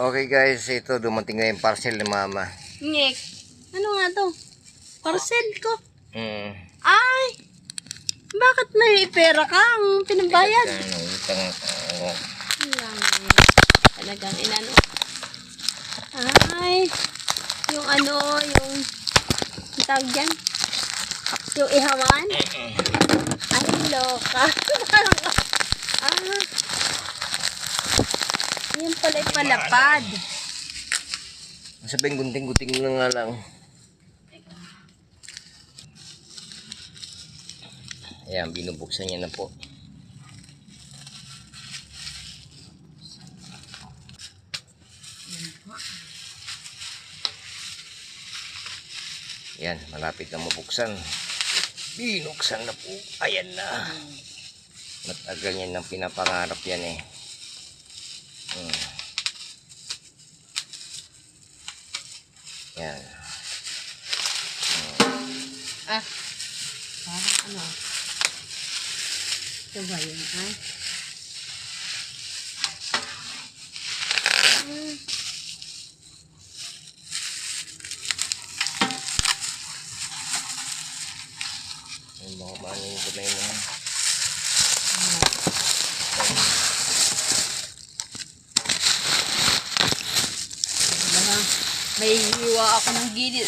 Okay guys, ito dumating na yung parcel ni mama. Ngek. Ano nga to? Parcel ko. Mm. Ay! Bakit may pera ka ang pinambayad? Utang ako. Talagang inano. Ay! Yung ano, yung tawag dyan? Yung ihawan? Ay, loka. Yan pala palapad. Sabihin gunting-gunting na nga lang. Ayan, binubuksan niya na po. Ayan, malapit na mabuksan. Binuksan na po. Ayan na. Matagal niya nang pinapangarap yan eh. Yan. Parang ano? Ito ba yun, ha? Yung mga maning ko na yun. May hiwa ako ng gilid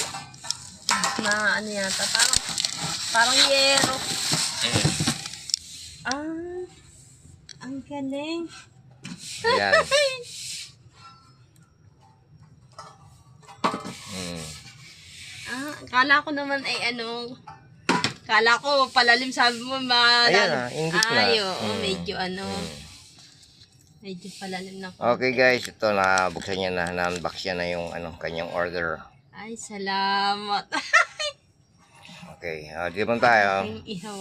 na ano yata, parang yero. Ang galing. Ayan. Kala ko naman ay ano, kala ko palalim, sabi mo Ayan ingit na. Ay, oo, medyo ano, medyo palalim na konti. Okay guys, ito na buksan niya na, na-unbox niya na yung ano, kanyang order. Ay, salamat. Okay, di ba tayo? Ang ihawa.